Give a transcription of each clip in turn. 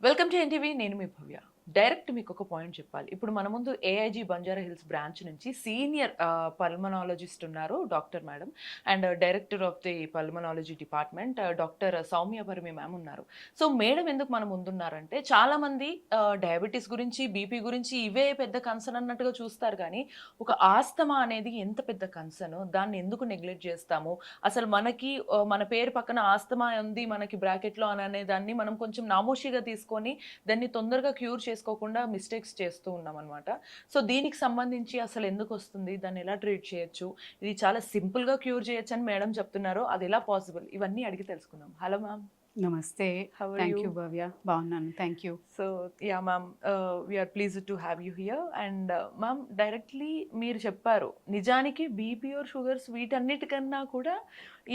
Welcome to NTV. నేను మీ భవ్య. Direct మీకు ఒక పాయింట్ చెప్పాలి. ఇప్పుడు మన ముందు ఏఐజీ బంజారా హిల్స్ బ్రాంచ్ నుంచి సీనియర్ పల్మనాలజిస్ట్ ఉన్నారు doctor madam. And director of the pulmonology department doctor Soumya Parimi ma'am ఉన్నారు. సో మేడం ఎందుకు మన ముందున్నారంటే చాలా మంది డయాబెటీస్ గురించి, బీపీ గురించి ఇవే పెద్ద కన్సర్న్ అన్నట్టుగా చూస్తారు కానీ ఒక ఆస్తమా అనేది ఎంత పెద్ద కన్సర్న్, దాన్ని ఎందుకు నెగ్లెక్ట్ చేస్తాము, అసలు మనకి మన పేరు పక్కన ఆస్తమా ఉంది మనకి బ్రాకెట్లో అని అనే దాన్ని మనం కొంచెం నామోషిగా తీసుకొని దాన్ని తొందరగా క్యూర్ చేసుకోకుండా మిస్టేక్స్ చేస్తూ ఉన్నామనమాట. సో దీనికి సంబంధించి అసలు ఎందుకొస్తుంది? దాన్ని ఎలా ట్రీట్ చేయొచ్చు? ఇది చాలా సింపుల్‌గా క్యూర్ చేయొచ్చని మేడం చెప్తున్నారు. అది ఎలా పాసిబుల్? ఇవన్నీ అడిగి తెలుసుకుందాం. Hello ma'am. నమస్తే. How are thank you? You Bhavya. బాగున్నాను. Thank you. So yeah ma'am, we are pleased to have you here. And ma'am, డైరెక్ట్‌లీ మీరు చెప్పారు. నిజానికి బీపీ ఆర్ షుగర్స్ వీటన్నిటికన్నా కూడా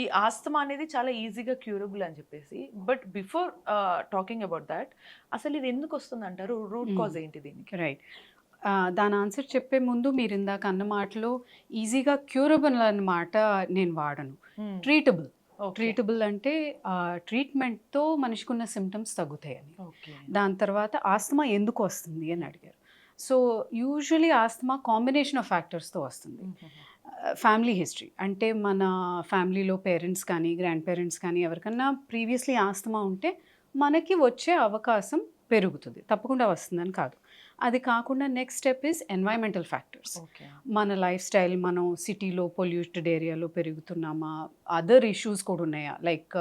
ఈ ఆస్తమా అనేది చాలా ఈజీగా క్యూరబుల్ అని చెప్పేసి. But before talking about thought, అసలు ఇది ఎందుకొస్తుందంటారు? రూట్ కాజ్ ఏంటి దీనికి? రైట్. దాని ఆన్సర్ చెప్పే ముందు మీరు ఇందాక అన్న మాటలో ఈజీగా క్యూరబుల్ అన్న మాట నేను వాడను. హ్మ్. ట్రీటబుల్. ఓకే. ట్రీటబుల్ అంటే ట్రీట్మెంట్‌తో మనిషికున్న సిమ్టమ్స్ తగ్గుతాయని. ఓకే. దాని తర్వాత ఆస్తమా ఎందుకు వస్తుంది అని అడిగారు. So usually asthma combination of ఫ్యాక్టర్స్‌తో వస్తుంది. ఫ్యామిలీ హిస్టరీ అంటే మన ఫ్యామిలీలో పేరెంట్స్ కానీ గ్రాండ్ పేరెంట్స్ కానీ ఎవరికన్నా ప్రీవియస్లీ ఆస్తమా ఉంటే మనకి వచ్చే అవకాశం పెరుగుతుంది, తప్పకుండా వస్తుందని కాదు. అది కాకుండా next step is environmental factors. Okay. మన లైఫ్ స్టైల్, మనం సిటీలో పొల్యూటెడ్ ఏరియాలో పెరుగుతున్నామా, అదర్ ఇష్యూస్ కూడా ఉన్నాయా, లైక్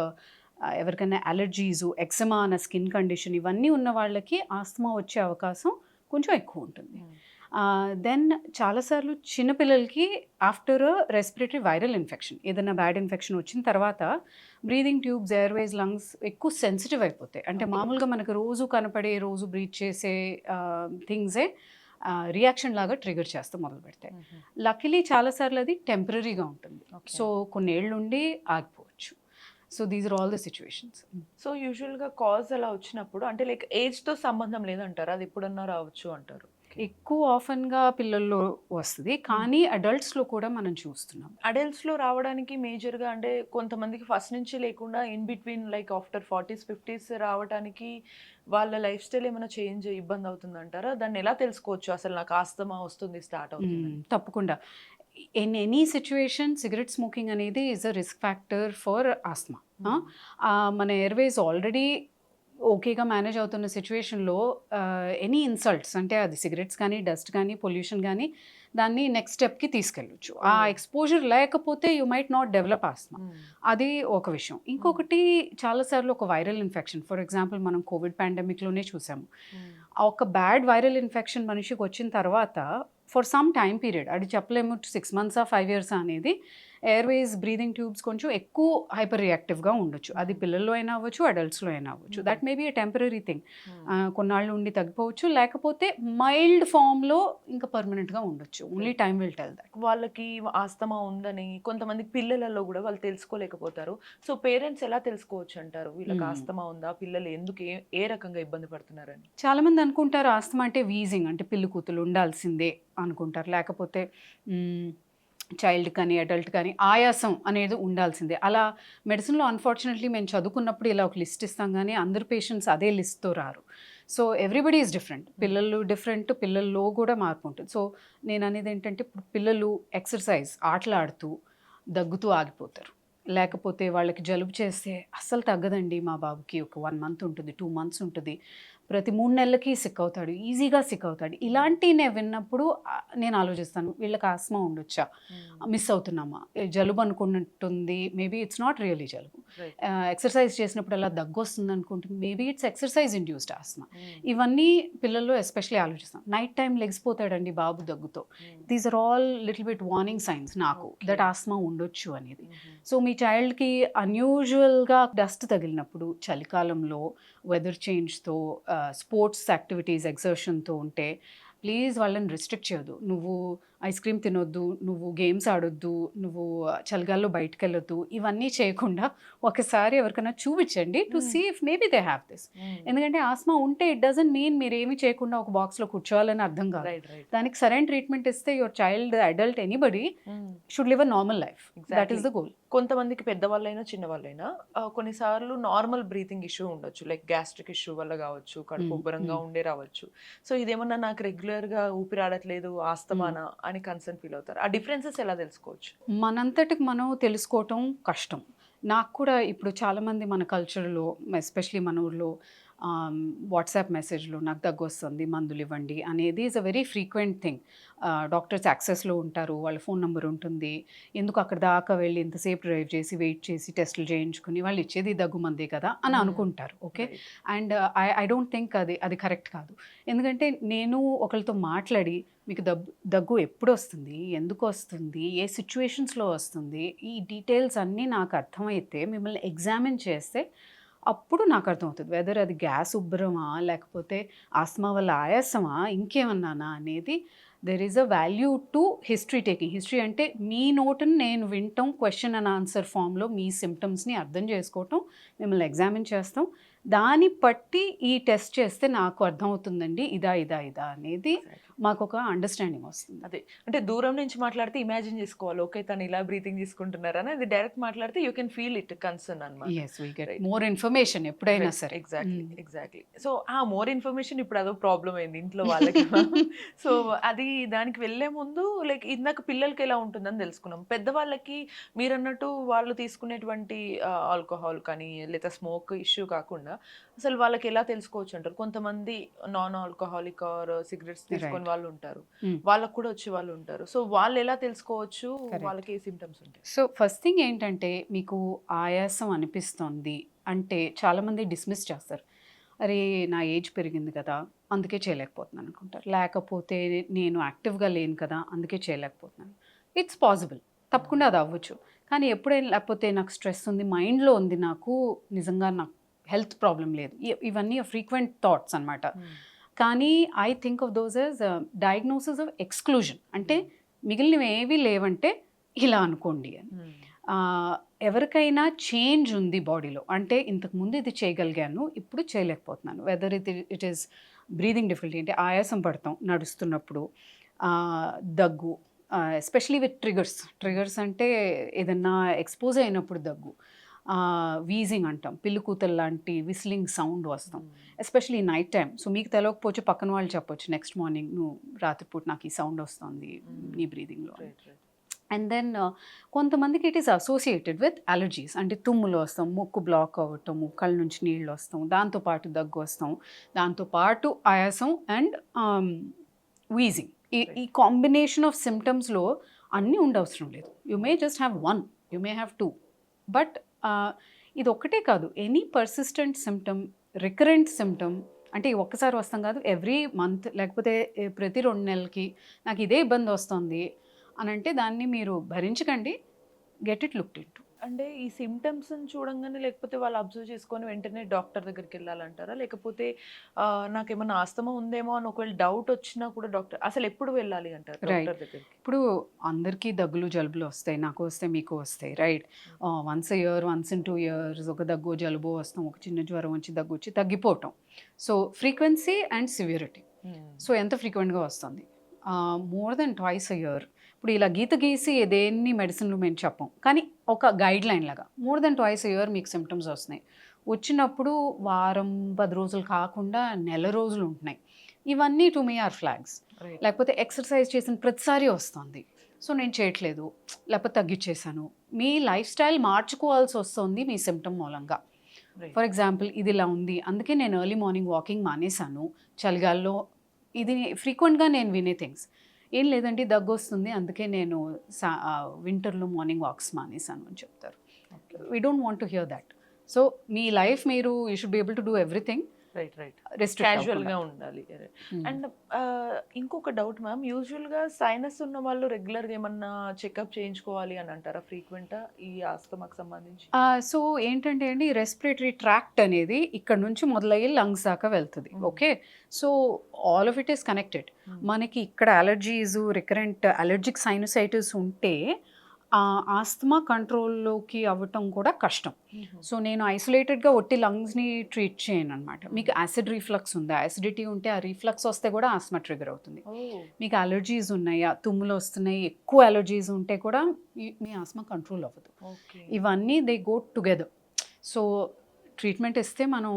ఎవరికైనా అలర్జీసు, ఎక్సమా అన్న స్కిన్ కండిషన్, ఇవన్నీ ఉన్న వాళ్ళకి ఆస్తమా వచ్చే అవకాశం కొంచెం ఎక్కువ ఉంటుంది. దెన్ చాలాసార్లు చిన్నపిల్లలకి ఆఫ్టర్ రెస్పిరేటరీ వైరల్ ఇన్ఫెక్షన్, ఏదైనా బ్యాడ్ ఇన్ఫెక్షన్ వచ్చిన తర్వాత బ్రీదింగ్ ట్యూబ్స్, ఎయిర్వేస్, లంగ్స్ ఎక్కువ సెన్సిటివ్ అయిపోతాయి. అంటే మామూలుగా మనకు రోజు కనపడే, రోజు బ్రీత్ చేసే థింగ్సే రియాక్షన్ లాగా ట్రిగర్ చేస్తూ మొదలు పెడతాయి. లక్కీలీ చాలాసార్లు అది టెంపరీగా ఉంటుంది. సో కొన్నేళ్ళ నుండి ఆగిపోవచ్చు. So these are all the situations. So యూజువల్‌గా కాజ్ అలా వచ్చినప్పుడు అంటే లైక్ ఏజ్‌తో సంబంధం లేదంటారా? అది ఎప్పుడన్నా రావచ్చు అంటారు. ఎక్కువ ఆఫెన్గా పిల్లల్లో వస్తుంది, కానీ అడల్ట్స్లో కూడా మనం చూస్తున్నాం. అడల్ట్స్‌లో రావడానికి మేజర్‌గా అంటే కొంతమందికి ఫస్ట్ నుంచి లేకుండా ఇన్ బిట్వీన్ లైక్ ఆఫ్టర్ 40స్, 50స్ రావటానికి వాళ్ళ లైఫ్ స్టైల్ ఏమైనా చేంజ్ ఇబ్బంది అవుతుందంటారా? దాన్ని ఎలా తెలుసుకోవచ్చు అసలు నాకు ఆస్తమా వస్తుంది, స్టార్ట్ అవుతుందని? తప్పకుండా. In any situation cigarette smoking అనేది is a risk factor for asthma. మన ఎయిర్వేస్ ఆల్రెడీ ఓకేగా మేనేజ్ అవుతున్న సిచ్యువేషన్లో ఎనీ ఇన్సల్ట్స్, అంటే అది సిగరెట్స్ కానీ, డస్ట్ కానీ, పొల్యూషన్ కానీ, దాన్ని నెక్స్ట్ స్టెప్కి తీసుకెళ్ళొచ్చు. ఆ ఎక్స్పోజర్ లేకపోతే you might not develop asthma. అది ఒక విషయం. ఇంకొకటి, చాలాసార్లు ఒక వైరల్ ఇన్ఫెక్షన్, ఫర్ ఎగ్జాంపుల్ మనం కోవిడ్ పాండమిక్లోనే చూసాము. ఒక బ్యాడ్ వైరల్ ఇన్ఫెక్షన్ మనిషికి వచ్చిన తర్వాత ఫర్ సమ్ టైం పీరియడ్, అది చెప్పలేము 6 months 5 years అనేది, ఎయిర్వేస్, బ్రీదింగ్ ట్యూబ్స్ కొంచెం ఎక్కువ హైపర్ రియాక్టివ్గా ఉండొచ్చు. అది పిల్లల్లో అయినా అవ్వచ్చు, అడల్ట్స్లో అయినా అవ్వచ్చు. That may be a temporary thing. కొన్నాళ్ళు ఉండి తగ్గిపోవచ్చు, లేకపోతే మైల్డ్ ఫామ్లో ఇంకా పర్మనెంట్గా ఉండొచ్చు. Only time will tell that. వాళ్ళకి ఆస్తమా ఉందని కొంతమందికి పిల్లలలో కూడా వాళ్ళు తెలుసుకోలేకపోతారు. సో పేరెంట్స్ ఎలా తెలుసుకోవచ్చు అంటారు? వీళ్ళకి ఆస్తమా ఉందా? పిల్లలు ఎందుకు ఏ రకంగా ఇబ్బంది పడుతున్నారని? చాలామంది అనుకుంటారు ఆస్తమా అంటే వీజింగ్, అంటే పిల్లి కూతులు ఉండాల్సిందే అనుకుంటారు, లేకపోతే చైల్డ్ కానీ అడల్ట్ కానీ ఆయాసం అనేది ఉండాల్సిందే. అలా మెడిసిన్లో అన్ఫార్చునేట్లీ మేము చదువుకున్నప్పుడు ఇలా ఒక లిస్ట్ ఇస్తాం, కానీ అందరు పేషెంట్స్ అదే లిస్ట్తో రారు. So everybody is different. పిల్లలు డిఫరెంట్, పిల్లల్లో కూడా మార్పు ఉంటుంది. సో నేను అనేది ఏంటంటే, ఇప్పుడు పిల్లలు ఎక్సర్సైజ్, ఆటలాడుతూ దగ్గుతూ ఆగిపోతారు, లేకపోతే వాళ్ళకి జలుబు చేస్తే అస్సలు తగ్గదండి మా బాబుకి, ఒక 1 month ఉంటుంది, 2 months ఉంటుంది, ప్రతి 3 నెలలకి సిక్ అవుతాడు, ఈజీగా సిక్ అవుతాడు. ఇలాంటివి నేను విన్నప్పుడు నేను ఆలోచిస్తాను, వీళ్ళకి ఆస్మా ఉండొచ్చా, మిస్ అవుతున్నామా, జలుబు అనుకున్నట్టుంది, మేబీ ఇట్స్ నాట్ రియలీ జలుబు. ఎక్సర్సైజ్ చేసినప్పుడు అలా దగ్గు వస్తుంది అనుకుంటుంది, maybe it's exercise induced asthma. ఇవన్నీ పిల్లల్లో ఎస్పెషలీ ఆలోచిస్తాం. నైట్ టైం లెగిసిపోతాడండి బాబు దగ్గుతో. These are all little bit warning signs నాకు దట్ ఆస్మా ఉండొచ్చు అనేది. సో మీ చైల్డ్కి అన్యూజువల్గా డస్ట్ తగిలినప్పుడు, చలికాలంలో వెదర్ చేంజ్తో, స్పోర్ట్స్ యాక్టివిటీస్, ఎగ్జర్షన్తో ఉంటే ప్లీజ్ వాళ్ళని రిస్ట్రిక్ట్ చేయదు. నువ్వు ఐస్ క్రీమ్ తినొద్దు, నువ్వు గేమ్స్ ఆడొద్దు, నువ్వు చలిగాల్లో బయటకు వెళ్ళొద్దు, ఇవన్నీ చేయకుండా ఒకసారి ఎవరికైనా చూపించండి to see if maybe they have this. ఎందుకంటే ఆస్మా ఉంటే ఇట్ డజంట్ మీన్ మీరు ఏమి చేయకుండా ఒక బాక్స్లో కూర్చోవాలని అర్థం కాదు. Right right. దానికి సరైన ట్రీట్మెంట్ ఇస్తే your child, adult, anybody should live a normal life. That is the goal. కొంతమందికి పెద్దవాళ్ళైనా చిన్నవాళ్ళైనా కొన్నిసార్లు నార్మల్ బ్రీతింగ్ ఇష్యూ ఉండొచ్చు, లైక్ గ్యాస్ట్రిక్ ఇష్యూ వల్ల కావచ్చు, కడుపు ఉబ్బరంగా ఉండే రావచ్చు. సో ఇదేమన్నా నాకు రెగ్యులర్ గా ఊపిరాడట్లేదు, ఆస్తమానా అని కన్సర్న్ ఫీల్ అవుతారు. ఆ డిఫరెన్సెస్ ఎలా తెలుసుకోవచ్చు? మనంతటికి మనం తెలుసుకోవటం కష్టం. నాకు కూడా ఇప్పుడు చాలామంది మన కల్చర్లో, ఎస్పెషలీ మన ఊర్లో వాట్సాప్ మెసేజ్లో నాకు దగ్గు వస్తుంది మందులు ఇవ్వండి అనేది is a very frequent thing. Doctors యాక్సెస్లో ఉంటారు, వాళ్ళ ఫోన్ నెంబర్ ఉంటుంది, ఎందుకు అక్కడ దాకా వెళ్ళి ఇంతసేపు డ్రైవ్ చేసి వెయిట్ చేసి టెస్టులు చేయించుకుని వాళ్ళు ఇచ్చేది దగ్గు మందే కదా అని అనుకుంటారు. Okay, and I don't think అది కరెక్ట్ కాదు. ఎందుకంటే నేను ఒకరితో మాట్లాడి మీకు దగ్గు ఎప్పుడు వస్తుంది, ఎందుకు వస్తుంది, ఏ సిచ్యువేషన్స్లో వస్తుంది, ఈ డీటెయిల్స్ అన్నీ నాకు అర్థమైతే మిమ్మల్ని ఎగ్జామిన్ చేస్తే అప్పుడు నాకు అర్థమవుతుంది వెదర్ అది గ్యాస్ ఉబ్బరమా లేకపోతే ఆస్మా వల్ల ఆయాసమా ఇంకేమన్నానా అనేది. There is a value to history taking. History అంటే మీ నోటుని నేను వింటాం, క్వశ్చన్ అండ్ ఆన్సర్ ఫామ్లో మీ సిమ్టమ్స్ని అర్థం చేసుకోవటం, మిమ్మల్ని ఎగ్జామిన్ చేస్తాం, దాన్ని బట్టి ఈ టెస్ట్ చేస్తే నాకు అర్థమవుతుందండి ఇదా ఇదా ఇదా అనేది మాకు ఒక అండర్స్టాండింగ్ వస్తుంది. అదే అంటే దూరం నుంచి మాట్లాడితే ఇమాజిన్ చేసుకోవాలి, ఓకే తను ఇలా బ్రీతింగ్ తీసుకుంటున్నారని. అది డైరెక్ట్ మాట్లాడితే you can feel it concern అన్నమాట. yes we get more information ఎప్పుడైనా సరే. ఎగ్జాక్ట్లీ. సో ఆ మోర్ ఇన్ఫర్మేషన్ ఇప్పుడు అదో ప్రాబ్లం అయింది ఇంట్లో వాళ్ళకి. సో అది దానికి వెళ్ళే ముందు లైక్ ఇందాక పిల్లలకి ఎలా ఉంటుందని తెలుసుకున్నాం. పెద్దవాళ్ళకి మీరు అన్నట్టు వాళ్ళు తీసుకునేటువంటి ఆల్కహాల్ కానీ లేదా స్మోక్ ఇష్యూ కాకుండా అసలు వాళ్ళకి ఎలా తెలుసుకోవచ్చు అంటారు? కొంతమంది నాన్ ఆల్కహాలిక్ ఆర్ సిగరెట్స్ తీసుకొని వాళ్ళు ఉంటారు, వాళ్ళకు కూడా వచ్చే వాళ్ళు ఉంటారు. సో వాళ్ళు ఎలా తెలుసుకోవచ్చు, వాళ్ళకి ఏ సిమ్టమ్స్ ఉంటాయి? సో ఫస్ట్ థింగ్ ఏంటంటే మీకు ఆయాసం అనిపిస్తుంది అంటే చాలామంది డిస్మిస్ చేస్తారు, అరే నా ఏజ్ పెరిగింది కదా అందుకే చేయలేకపోతున్నాను అనుకుంటారు, లేకపోతే నేను యాక్టివ్గా లేను కదా అందుకే చేయలేకపోతున్నాను. ఇట్స్ పాసిబుల్, తప్పకుండా అది అవ్వచ్చు. కానీ ఎప్పుడైనా లేకపోతే నాకు స్ట్రెస్ ఉంది, మైండ్లో ఉంది, నాకు నిజంగా నాకు హెల్త్ ప్రాబ్లం లేదు, ఇవన్నీ ఫ్రీక్వెంట్ థాట్స్ అనమాట. కానీ I think of those as diagnosis of exclusion. అంటే మిగిలినవి ఏవి లేవంటే ఇలా అనుకోండి అని. ఎవరికైనా చేంజ్ ఉంది బాడీలో, అంటే ఇంతకుముందు ఇది చేయగలిగాను ఇప్పుడు చేయలేకపోతున్నాను, whether it is breathing difficulty అంటే ఆయాసం పడతాం నడుస్తున్నప్పుడు, దగ్గు, ఎస్పెషలీ విత్ ట్రిగర్స్ అంటే ఏదన్నా ఎక్స్పోజ్ అయినప్పుడు దగ్గు, వీజింగ్ అంటాం, పిల్లి కూతలు లాంటి విస్లింగ్ సౌండ్ వస్తాం, ఎస్పెషలీ నైట్ టైం. సో మీకు తెలియకపోవచ్చు పక్కన వాళ్ళు చెప్పొచ్చు నెక్స్ట్ మార్నింగ్ నువ్వు రాత్రిపూట నాకు ఈ సౌండ్ వస్తుంది నీ బ్రీదింగ్లో. అండ్ దెన్ కొంతమందికి it is associated with allergies, అంటే తుమ్ములు వస్తాం, ముక్కు బ్లాక్ అవ్వటము, కళ్ళ నుంచి నీళ్ళు వస్తాం, దాంతోపాటు దగ్గు వస్తాం, దాంతోపాటు ఆయాసం అండ్ వీజింగ్. ఈ కాంబినేషన్ ఆఫ్ సిమ్టమ్స్లో అన్నీ ఉండవసరం లేదు. You may just have one, you may have two, but ఇది ఒక్కటే కాదు, any persistent symptom, recurrent symptom, అంటే ఒక్కసారి వస్తాం కాదు, ఎవ్రీ మంత్ లేకపోతే ప్రతి 2 నెలలకి నాకు ఇదే ఇబ్బంది వస్తుంది అని అంటే దాన్ని మీరు భరించకండి, గెట్ ఇట్ లుక్డ్ ఇంటూ. అంటే ఈ సిమ్టమ్స్ చూడంగానే లేకపోతే వాళ్ళు అబ్జర్వ్ చేసుకొని వెంటనే డాక్టర్ దగ్గరికి వెళ్ళాలంటారా, లేకపోతే నాకేమన్నా ఆస్తమా ఉందేమో అని ఒకవేళ డౌట్ వచ్చినా కూడా డాక్టర్ అసలు ఎప్పుడు వెళ్ళాలి అంటారు డాక్టర్ దగ్గరికి? ఇప్పుడు అందరికీ దగ్గులు జలుబులు వస్తాయి, నాకు వస్తాయి మీకు వస్తాయి, right? Once a year, once in 2 years ఒక దగ్గు జలుబు వస్తాం, ఒక చిన్న జ్వరం వచ్చి దగ్గు వచ్చి తగ్గిపోవటం. So frequency and severity. So ఎంత ఫ్రీక్వెంట్గా వస్తుంది? More than twice a year. ఇప్పుడు ఇలా గీత గీసి దేన్ని మెడిసిన్లు మేము చెప్పం, కానీ ఒక గైడ్ లైన్ లాగా more than twice a year మీకు సిమ్టమ్స్ వస్తున్నాయి. వచ్చినప్పుడు వారం 10 రోజులు కాకుండా నెల రోజులు ఉంటున్నాయి, ఇవన్నీ టు మీ ఆర్ ఫ్లాగ్స్. లేకపోతే ఎక్సర్సైజ్ చేసిన ప్రతిసారి వస్తుంది, సో నేను చేయట్లేదు లేకపోతే తగ్గించేసాను, మీ లైఫ్ స్టైల్ మార్చుకోవాల్సి వస్తుంది మీ సిమ్టమ్ మూలంగా. ఫర్ ఎగ్జాంపుల్ ఇది ఇలా ఉంది అందుకే నేను ఎర్లీ మార్నింగ్ వాకింగ్ మానేశాను చలిగాల్లో, ఇది ఫ్రీక్వెంట్గా నేను వినే థింగ్స్. ఏం లేదండి దగ్గు వస్తుంది అందుకే నేను వింటర్లో మార్నింగ్ వాక్స్ మానేశాను అని చెప్తారు. We don't want to hear that. So మీ లైఫ్ మీరు you should be able to do everything, right restrict casual గా ఉండాలి. అండ్ ఇంకొక డౌట్ మ్యామ్, యూజువల్ గా సైనస్ ఉన్న వాళ్ళు రెగ్యులర్ గా ఏమన్నా చెకప్ చేయించుకోవాలి అని అంటారా ఫ్రీక్వెంట్ ఈ ఆస్తమాకు సంబంధించి? సో ఏంటంటే అండి, రెస్పిరేటరీ ట్రాక్ట్ అనేది ఇక్కడ నుంచి మొదలయ్యి లంగ్స్ దాకా వెళ్తుంది. Okay, so all of it is connected. మనకి ఇక్కడ అలర్జీస్, రికరెంట్ అలర్జిక్ సైనసైటిస్ ఉంటే ఆస్తమా కంట్రోల్లోకి అవ్వటం కూడా కష్టం. సో నేను ఐసోలేటెడ్గా ఒట్టి లంగ్స్ని ట్రీట్ చేయను అనమాట. మీకు యాసిడ్ రీఫ్లక్స్ ఉందా, యాసిడిటీ ఉంటే ఆ రీఫ్లక్స్ వస్తే కూడా ఆస్తమా ట్రిగర్ అవుతుంది. మీకు అలర్జీస్ ఉన్నాయా, తుమ్ములు వస్తున్నాయి, ఎక్కువ అలర్జీస్ ఉంటే కూడా మీ ఆస్తమా కంట్రోల్ అవ్వదు. ఇవన్నీ they go together. So treatment ఇస్తే మనం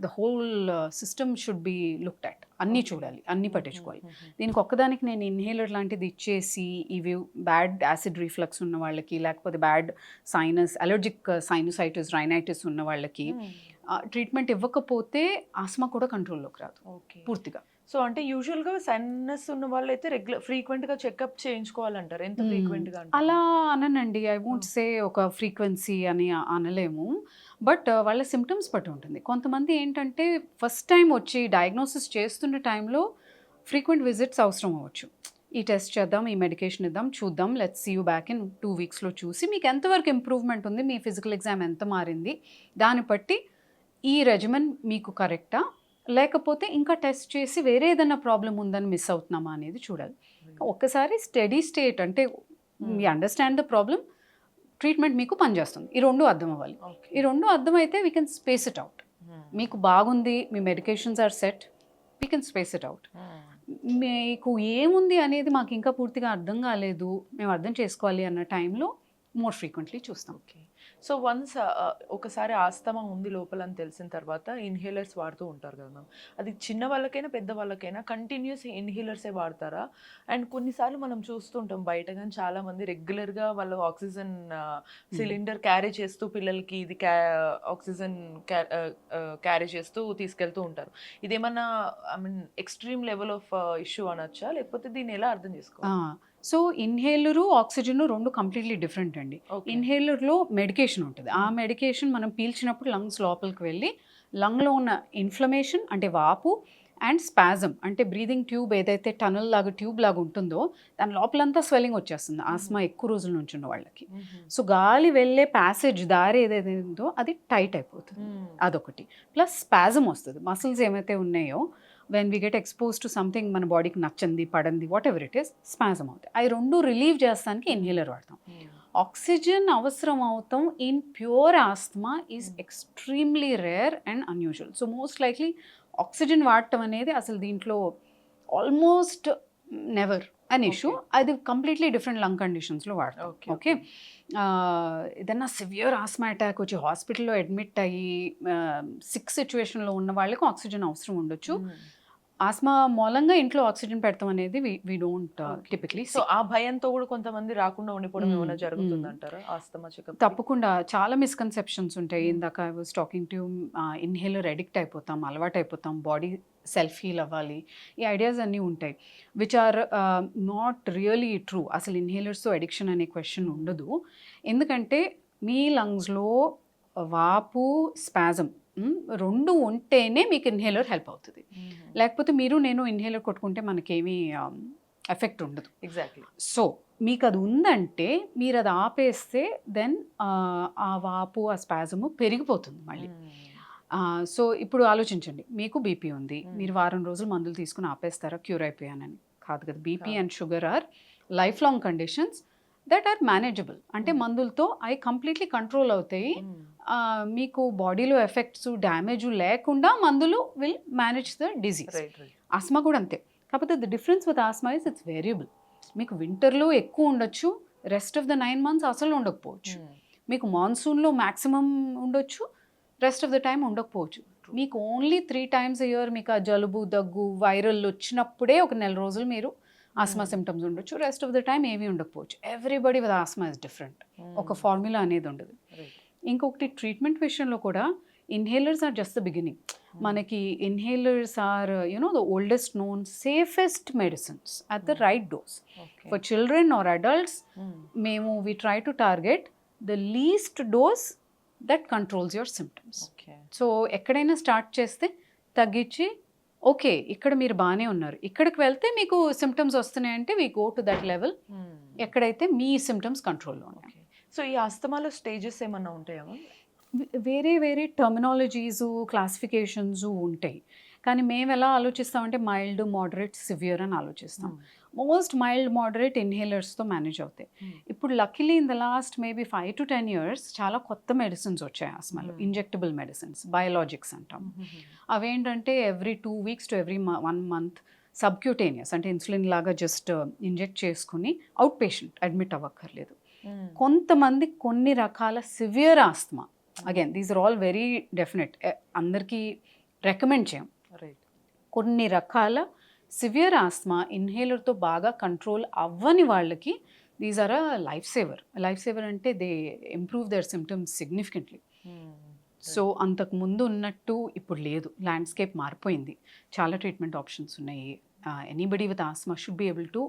the whole system should be looked at. అన్నీ చూడాలి, అన్నీ పట్టించుకోవాలి. దీనికి ఒక్కదానికి నేను ఇన్హేలర్ లాంటిది ఇచ్చేసి ఇవి బ్యాడ్ యాసిడ్ రీఫ్లక్స్ ఉన్న వాళ్ళకి, లేకపోతే bad sinus allergic sinusitis, rhinitis ఉన్న వాళ్ళకి ట్రీట్మెంట్ ఇవ్వకపోతే ఆస్మా కూడా కంట్రోల్లోకి రాదు పూర్తిగా. సో అంటే యూజువల్ గా సైనస్ ఉన్న వాళ్ళు అయితే ఫ్రీక్వెంట్ గా చెకప్ చేయించుకోవాలంటారు. ఎంత ఫ్రీక్వెంట్ గా? అలా అననండి, ఐ వోంట్ సే ఒక ఫ్రీక్వెన్సీ అని అనలేము, బట్ వాళ్ళ సిమ్టమ్స్ బట్టి ఉంటుంది. కొంతమంది ఏంటంటే ఫస్ట్ టైం వచ్చి డయాగ్నోసిస్ చేస్తున్న టైంలో ఫ్రీక్వెంట్ విజిట్స్ అవసరం అవ్వచ్చు. ఈ టెస్ట్ చేద్దాం, ఈ మెడికేషన్ ఇద్దాం, చూద్దాం, let's see you back in 2 వీక్స్లో చూసి మీకు ఎంతవరకు ఇంప్రూవ్మెంట్ ఉంది, మీ ఫిజికల్ ఎగ్జామ్ ఎంత మారింది, దాన్ని బట్టి ఈ రెజిమెన్ మీకు కరెక్టా, లేకపోతే ఇంకా టెస్ట్ చేసి వేరే ఏదైనా ప్రాబ్లం ఉందని మిస్ అవుతున్నామా అనేది చూడాలి. ఒక్కసారి స్టడీ స్టేట్ అంటే మీ అండర్స్టాండ్ ద ప్రాబ్లం, ట్రీట్మెంట్ మీకు పనిచేస్తుంది, ఈ రెండు అర్థం అవ్వాలి. ఈ రెండు అర్థమైతే we can space it out. మీకు బాగుంది, మీ medications are set, we can space it out. మీకు ఏముంది అనేది మాకు ఇంకా పూర్తిగా అర్థం కాలేదు, మేము అర్థం చేసుకోవాలి అన్న టైంలో మోర్ ఫ్రీక్వెంట్లీ చూస్తాం. ఓకే, సో వన్స్ ఒకసారి ఆస్తమా ఉంది లోపల అని తెలిసిన తర్వాత ఇన్హేలర్స్ వాడుతూ ఉంటారు కదా మ్యామ్, అది చిన్న వాళ్ళకైనా పెద్ద వాళ్ళకైనా కంటిన్యూస్ ఇన్హేలర్సే వాడతారా? అండ్ కొన్నిసార్లు మనం చూస్తుంటాం బయట కానీ చాలామంది రెగ్యులర్గా వాళ్ళు ఆక్సిజన్ సిలిండర్ క్యారీ చేస్తూ పిల్లలకి ఇది ఆక్సిజన్ క్యారీ చేస్తూ తీసుకెళ్తూ ఉంటారు. ఇదేమన్నా I mean extreme level of issue అనొచ్చా, లేకపోతే దీన్ని ఎలా అర్థం చేసుకోవాలి? సో ఇన్హేలరు, ఆక్సిజన్ రెండు కంప్లీట్లీ డిఫరెంట్ అండి. ఇన్హేలర్లో మెడికేషన్ ఉంటుంది. ఆ మెడికేషన్ మనం పీల్చినప్పుడు లంగ్స్ లోపలికి వెళ్ళి లంగ్లో ఉన్న ఇన్ఫ్లమేషన్ అంటే వాపు అండ్ స్పాజమ్ అంటే బ్రీదింగ్ ట్యూబ్ ఏదైతే టనల్ లాగా ట్యూబ్ లాగా ఉంటుందో దాని లోపలంతా స్వెల్లింగ్ వచ్చేస్తుంది ఆస్మా ఎక్కువ రోజుల నుంచి ఉన్న వాళ్ళకి. సో గాలి వెళ్ళే ప్యాసేజ్ దారి ఏదైతే ఉందో అది టైట్ అయిపోతుంది, అదొకటి. ప్లస్ స్పాజమ్ వస్తుంది, మసిల్స్ ఏమైతే ఉన్నాయో when we get expose to something మన బాడీకి నచ్చంది, పడంది, whatever it is, spasm అవుతాయి. అవి రెండు రిలీవ్ చేస్తానికి ఇన్హేలర్ వాడతాం. ఆక్సిజన్ అవసరం అవుతాం in pure asthma is extremely rare and unusual. So most likely oxygen వాడటం అనేది అసలు దీంట్లో ఆల్మోస్ట్ నెవర్ అన్ ఇష్యూ. అది కంప్లీట్లీ డిఫరెంట్ లంగ్ కండిషన్స్లో వాడతాం. ఓకే, ఏదన్నా సివియర్ ఆస్మా అటాక్ వచ్చి హాస్పిటల్లో అడ్మిట్ అయ్యి సిక్ సిచ్యువేషన్లో ఉన్న వాళ్ళకి ఆక్సిజన్ అవసరం ఉండొచ్చు. ఆస్మా మూలంగా ఇంట్లో ఆక్సిజన్ పెడతాం అనేది వి డోంట్ టిపికలీ. సో ఆ భయంతో కూడా కొంతమంది రాకుండా ఉండిపోవడం ఏమైనా జరుగుతుందంటారా ఆస్తమా చెకప్? తప్పకుండా చాలా మిస్కన్సెప్షన్స్ ఉంటాయి. ఇందాక I was talking to inhaler addict అయిపోతాం, అలవాటు అయిపోతాం, బాడీ సెల్ఫ్ హీల్ అవ్వాలి, ఈ ఐడియాస్ అన్నీ ఉంటాయి which are not really true. అసలు ఇన్హేలర్స్తో అడిక్షన్ అనే క్వశ్చన్ ఉండదు. ఎందుకంటే మీ లంగ్స్లో వాపు, స్పాజమ్ రెండు ఉంటేనే మీకు ఇన్హేలర్ హెల్ప్ అవుతుంది. లేకపోతే నేను ఇన్హేలర్ కొట్టుకుంటే మనకేమీ ఎఫెక్ట్ ఉండదు. ఎగ్జాక్ట్లీ. సో మీకు అది ఉందంటే మీరు అది ఆపేస్తే దెన్ ఆ వాపు, ఆ స్పాజము పెరిగిపోతుంది మళ్ళీ. సో ఇప్పుడు ఆలోచించండి, మీకు బీపీ ఉంది, మీరు వారం రోజులు మందులు తీసుకుని ఆపేస్తారా క్యూర్ అయిపోయానని? కాదు కదా. BP and sugar are life long conditions that are manageable. అంటే మందులతో అవి కంప్లీట్లీ కంట్రోల్ అవుతాయి. మీకు బాడీలో ఎఫెక్ట్స్, డ్యామేజ్ లేకుండా మందులు will manage the disease. Asthma కూడా అంతే. కాకపోతే the difference with asthma is it's variable. మీకు వింటర్లో ఎక్కువ ఉండొచ్చు, రెస్ట్ ఆఫ్ ద 9 months అసలు ఉండకపోవచ్చు. మీకు మాన్సూన్లో మ్యాక్సిమం ఉండొచ్చు, రెస్ట్ ఆఫ్ ద టైం ఉండకపోవచ్చు. మీకు ఓన్లీ 3 times a year మీకు ఆ జలుబు, దగ్గు, వైరల్ వచ్చినప్పుడే ఒక 1 రోజులు మీరు ఆస్మా సిమ్టమ్స్ ఉండొచ్చు, రెస్ట్ ఆఫ్ ద టైం ఏమీ ఉండకపోవచ్చు. Everybody with asthma is different. ఒక ఫార్ములా అనేది ఉండదు. ఇంకొకటి ట్రీట్మెంట్ విషయంలో కూడా inhalers are just the beginning. మనకి inhalers are the oldest known safest medicines at the right dose. For children or adults మేము we try to target the least dose that controls your symptoms. So ఎక్కడైనా start చేస్తే తగ్గించి okay ఇక్కడ మీరు బాగానే ఉన్నారు, ఇక్కడికి వెళ్తే మీకు సిమ్టమ్స్ వస్తున్నాయంటే we go to that level ఎక్కడైతే మీ సిమ్టమ్స్ కంట్రోల్లో ఉన్నాయి. సో ఈ ఆస్తమాలో స్టేజెస్ ఏమన్నా ఉంటాయా మ్యామ్? వేరే వేరే టర్మినాలజీస్ క్లాసిఫికేషన్స్ ఉంటాయి, కానీ మేము ఎలా ఆలోచిస్తామంటే మైల్డ్, మోడరేట్, సివియర్ అని ఆలోచిస్తాం. మోస్ట్ మైల్డ్, మోడరేట్ ఇన్హేలర్స్తో మేనేజ్ అవుతాయి. ఇప్పుడు luckily in the last maybe 5 to 10 years చాలా కొత్త మెడిసిన్స్ వచ్చాయి ఆస్మాలో, ఇంజెక్టబుల్ మెడిసిన్స్, బయోలాజిక్స్ అంటాం. అవేంటంటే every 2 weeks to every 1 month subcutaneous, అంటే ఇన్సులిన్ లాగా జస్ట్ ఇంజెక్ట్ చేసుకుని అవుట్ పేషెంట్, అడ్మిట్ అవ్వక్కర్లేదు. కొంతమంది కొన్ని రకాల severe asthma, again these are all very definite, అందరికీ రికమెండ్ చేయం. కొన్ని రకాల సివియర్ ఆస్తమా ఇన్హేలర్తో బాగా కంట్రోల్ అవ్వని వాళ్ళకి these are a life saver. Life saver అంటే they improve their symptoms significantly. So అంతకు ముందు ఉన్నట్టు ఇప్పుడు లేదు, ల్యాండ్స్కేప్ మారిపోయింది, చాలా ట్రీట్మెంట్ ఆప్షన్స్ ఉన్నాయి. Anybody with asthma should be able to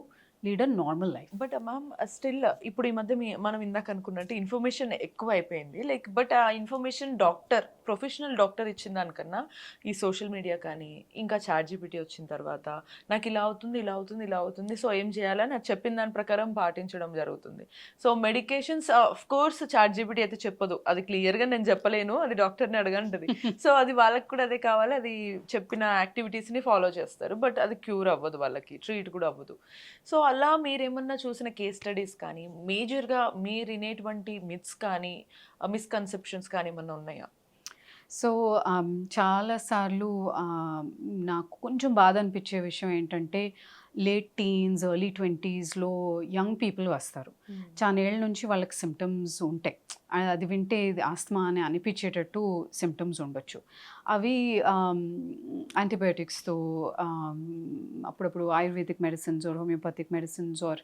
lead a normal life. But ma'am still ఇప్పుడు ఈ మధ్య మనం ఇందాక అనుకున్నట్టు ఇన్ఫర్మేషన్ ఎక్కువ అయిపోయింది, లైక్ బట్ ఆ ఇన్ఫర్మేషన్ ప్రొఫెషనల్ డాక్టర్ ఇచ్చిన దానికన్నా ఈ సోషల్ మీడియా కానీ ఇంకా ChatGPT వచ్చిన తర్వాత నాకు ఇలా అవుతుంది సో ఏం చేయాలని అది చెప్పిన దాని ప్రకారం పాటించడం జరుగుతుంది. So medications of course ChatGPT అయితే చెప్పదు, అది క్లియర్గా నేను చెప్పలేను, అది డాక్టర్ని అడగంటది. సో అది వాళ్ళకి కూడా అదే కావాలి, అది చెప్పిన యాక్టివిటీస్ని ఫాలో చేస్తారు, బట్ అది క్యూర్ అవ్వదు, వాళ్ళకి ట్రీట్ కూడా అవ్వదు. సో అలా మీరేమన్నా చూసిన కేస్ స్టడీస్ కానీ మేజర్గా మీరు వినేటువంటి మిత్స్ కానీ మిస్కన్సెప్షన్స్ కానీ ఏమన్నా ఉన్నాయా? సో చాలాసార్లు నాకు కొంచెం బాధ అనిపించే విషయం ఏంటంటే లేట్ టీన్స్, ఎర్లీ 20sలో యంగ్ పీపుల్ వస్తారు, చాలా ఏళ్ళ నుంచి వాళ్ళకి సిమ్టమ్స్ ఉంటాయి, అది వింటే ఇది ఆస్తమా అని అనిపించేటట్టు సిమ్టమ్స్ ఉండొచ్చు. అవి యాంటీబయాటిక్స్తో, అప్పుడప్పుడు ayurvedic medicines or homeopathic medicines or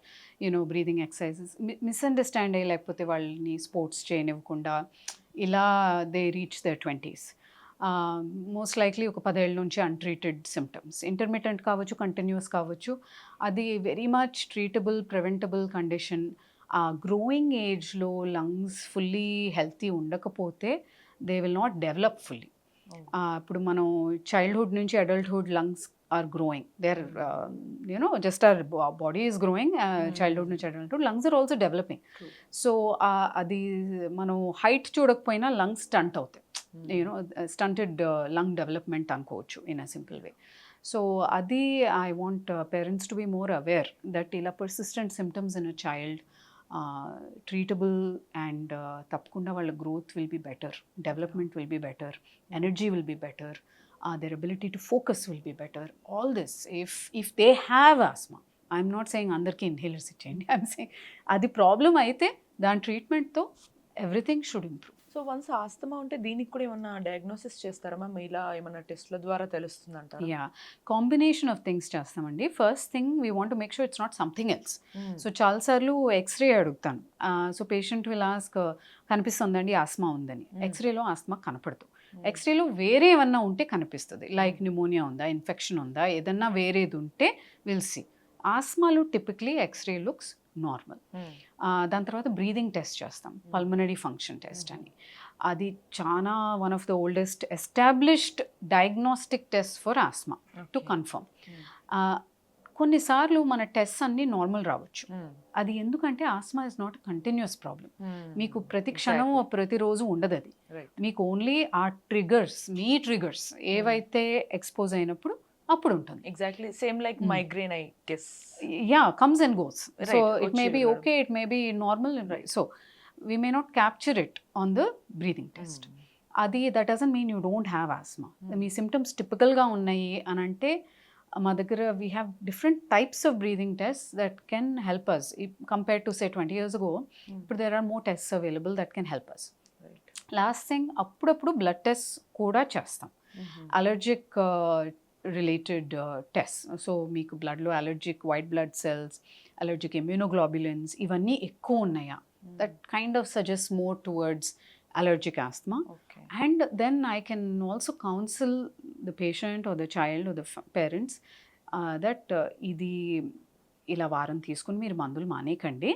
breathing exercises misunderstand అయ్యి, లేకపోతే వాళ్ళని స్పోర్ట్స్ చేయనివ్వకుండా ఇలా they reach their 20s. Most likely ఒక 10 ఏళ్ళ నుంచి అన్ట్రీటెడ్ సిమ్టమ్స్, ఇంటర్మిటెంట్ కావచ్చు, కంటిన్యూస్ కావచ్చు, అది very much treatable, preventable condition. ఆ గ్రోయింగ్ ఏజ్లో లంగ్స్ ఫుల్లీ హెల్తీ ఉండకపోతే they will not develop fully. ఇప్పుడు మనం చైల్డ్హుడ్ నుంచి adulthood lungs are growing, they are just our body is growing, childhood నుంచి adulthood lungs are also developing. So అది మనం height చూడకపోయినా లంగ్స్ స్టంట్ అవుతాయి, స్టంటెడ్ లంగ్ డెవలప్మెంట్ అనుకోవచ్చు in a simple way. So అది I want parents to be more aware that ఇలా persistent symptoms in a child treatable, and తప్పకుండా వాళ్ళ growth will be better, development will be better, energy will be better, their ability to focus will be better. All this, if they have asthma, I'm not saying andarki inhalers icheyandi, I'm saying adi problem aithe dan treatment tho everything should improve. So once asthma ఉంటే దీనికి కూడా ఏమన్నా diagnosis చేస్తారా ma'am? ఇలా ఏమన్నా టెస్ట్ల ద్వారా తెలుస్తుంది అంటారా? యా, కాంబినేషన్ ఆఫ్ థింగ్స్ చేస్తామండి. First thing we want to make sure it's not something else. So చాలాసార్లు ఎక్స్రే అడుగుతాను. సో పేషెంట్ విల్ ఆస్క్, కనిపిస్తుందండి ఆస్మా ఉందని. ఎక్స్రేలో ఆస్మా కనపడదు, ఎక్స్రేలో వేరే ఏమన్నా ఉంటే కనిపిస్తుంది, లైక్ న్యూమోనియా ఉందా, ఇన్ఫెక్షన్ ఉందా, ఏదన్నా వేరేది ఉంటే విల్ సీ. ఆస్మాలో టిపిక్లీ ఎక్స్రే లుక్స్ నార్మల్. దాని తర్వాత బ్రీదింగ్ టెస్ట్ చేస్తాం, పల్మనరీ ఫంక్షన్ టెస్ట్ అని. అది చాలా one of the oldest established diagnostic test for asthma to confirm. కొన్నిసార్లు మన టెస్ట్ అన్నీ నార్మల్ రావచ్చు. అది ఎందుకంటే asthma is not continuous problem. మీకు ప్రతి క్షణం ప్రతిరోజు ఉండదు, అది మీకు ఓన్లీ ఆ ట్రిగర్స్, మీ ట్రిగర్స్ ఏవైతే ఎక్స్పోజ్ అయినప్పుడు అప్పుడు ఉంటుంది. Exactly same like migraine I guess. Yeah, comes and goes. So it may be okay, it may be normal. So we may not capture it on the breathing test. అది that doesn't mean you don't have asthma. మీ symptoms టిపికల్గా ఉన్నాయి అని అంటే మా దగ్గర we have different types of breathing tests that can help us. Compared to say 20 years ago, but there are more tests available that can help us. Last thing, అప్పుడప్పుడు blood test కూడా చేస్తాం, allergic related test. So మీకు బ్లడ్లో allergic white blood cells, allergic immunoglobulins ఇవన్నీ ఎక్కువ ఉన్నాయా, that kind of suggests more towards allergic asthma. Okay. And then I can also counsel the patient or the child or the parents that ఇది ఇలా వారం తీసుకుని మీరు మందులు మానేకండి,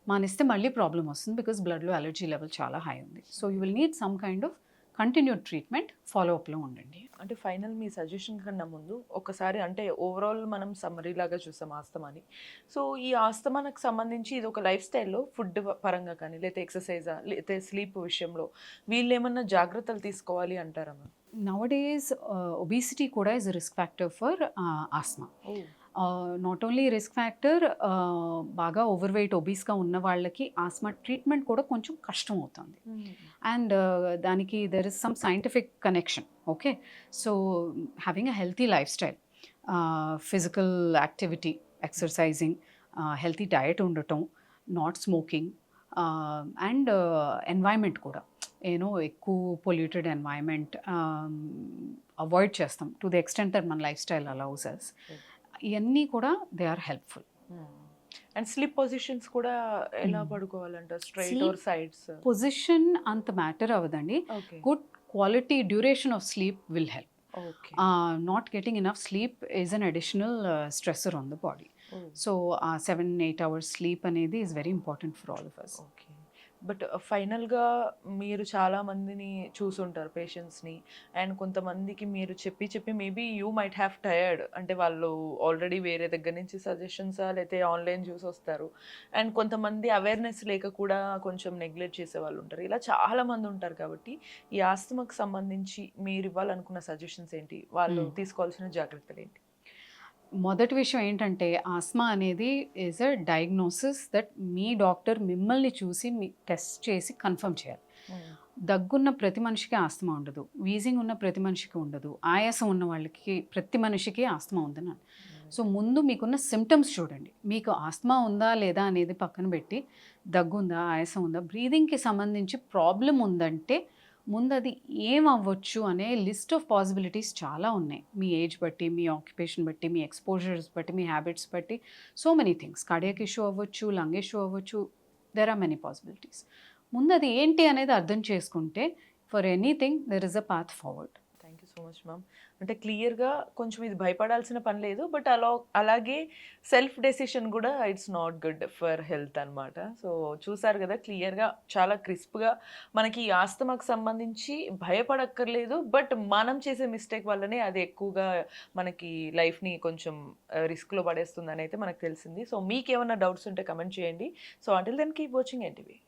మానేస్తే మళ్ళీ ప్రాబ్లం వస్తుంది బికాస్ బ్లడ్లో అలర్జీ లెవెల్ చాలా హై ఉంది. So you will need some kind of continued treatment, ఫాలోఅప్లో ఉండండి. అంటే ఫైనల్ మీ సజెషన్ కన్నా ముందు ఒకసారి అంటే ఓవరాల్ మనం సమ్మరీ లాగా చూసాం ఆస్తమాని. సో ఈ ఆస్తమానికి సంబంధించి ఇది ఒక లైఫ్ స్టైల్‌లో ఫుడ్ పరంగా కానీ లేతే ఎక్సర్సైజా లేతే స్లీప్ విషయంలో వీళ్ళేమన్నా జాగ్రత్తలు తీసుకోవాలి అంటారా మ్యామ్? నవడేస్ ఒబిసిటీ కూడా is risk factor for asthma. Not only risk factor, బాగా ఓవర్ వెయిట్ ఒబీస్గా ఉన్న వాళ్ళకి ఆస్మా ట్రీట్మెంట్ కూడా కొంచెం కష్టం అవుతుంది. అండ్ దానికి there is some scientific connection. Okay, so having a healthy lifestyle, physical activity, exercising, healthy diet ఉండటం, నాట్ స్మోకింగ్, అండ్ ఎన్వైర్మెంట్ కూడా ఎక్కువ పొల్యూటెడ్ ఎన్వైర్మెంట్ అవాయిడ్ చేస్తాం టు ది ఎక్స్టెంట్ దట్ మన లైఫ్ స్టైల్ అలౌస్ అస్. ఇవన్నీ కూడా they are helpful. And sleep positions కూడా ఎలా పడుకోవాలంట? Straight or sides? పొజిషన్ అంత మ్యాటర్ అవ్వదండి. Okay. Good quality duration of sleep will help. Okay. Not getting enough sleep is an additional stressor on the body. So 7-8 hours sleep అనేది is very important for all of us. Okay. But ఫైనల్గా మీరు చాలా మందిని చూసుంటారు పేషెంట్స్ని, and కొంతమందికి మీరు చెప్పి చెప్పి maybe you might have tired. అంటే వాళ్ళు ఆల్రెడీ వేరే దగ్గర నుంచి సజెషన్సా లేకపోతే ఆన్లైన్ చూసి వస్తారు, అండ్ కొంతమంది అవేర్నెస్ లేక కూడా కొంచెం నెగ్లెక్ట్ చేసే వాళ్ళు ఉంటారు. ఇలా చాలా మంది ఉంటారు. కాబట్టి ఈ ఆస్తమాకు సంబంధించి మీరు ఇవ్వాలనుకున్న సజెషన్స్ ఏంటి? వాళ్ళు తీసుకోవాల్సిన జాగ్రత్తలు ఏంటి? మొదటి విషయం ఏంటంటే ఆస్మా అనేది is a diagnosis that me doctor మిమ్మల్ని చూసి మీ టెస్ట్ చేసి కన్ఫర్మ్ చేయాలి. దగ్గున్న ప్రతి మనిషికి ఆస్తమా ఉండదు, వీజింగ్ ఉన్న ప్రతి మనిషికి ఉండదు, ఆయాసం ఉన్న వాళ్ళకి ప్రతి మనిషికి ఆస్తమా ఉందని. సో ముందు మీకున్న సిమ్టమ్స్ చూడండి. మీకు ఆస్తమా ఉందా లేదా అనేది పక్కన పెట్టి దగ్గు ఉందా, ఆయాసం ఉందా, బ్రీదింగ్కి సంబంధించి ప్రాబ్లం ఉందంటే ముందు అది ఏం అవ్వచ్చు అనే లిస్ట్ ఆఫ్ పాసిబిలిటీస్ చాలా ఉన్నాయి. మీ ఏజ్ బట్టి, మీ ఆక్యుపేషన్ బట్టి, మీ ఎక్స్పోజర్స్ బట్టి, మీ హ్యాబిట్స్ బట్టి, so many things. Cardiac issue అవ్వచ్చు, లంగ్ ఇష్యూ అవ్వచ్చు, దెర్ ఆర్ మెనీ పాసిబిలిటీస్. ముందు అది ఏంటి అనేది అర్థం చేసుకుంటే for anything there is a path forward. Thank you so much ma'am. అంటే క్లియర్గా కొంచెం ఇది భయపడాల్సిన పని లేదు, బట్ అలాగే సెల్ఫ్ డెసిషన్ కూడా it's not good for health అనమాట. సో చూసారు కదా, క్లియర్గా చాలా క్రిస్ప్గా మనకి ఈ ఆస్తమాకు సంబంధించి భయపడక్కర్లేదు, బట్ మనం చేసే మిస్టేక్ వల్లనే అది ఎక్కువగా మనకి లైఫ్ని కొంచెం రిస్క్లో పడేస్తుందని అయితే మనకు తెలిసింది. సో మీకు ఏమైనా డౌట్స్ ఉంటే కమెంట్ చేయండి. So until then keep watching NTV.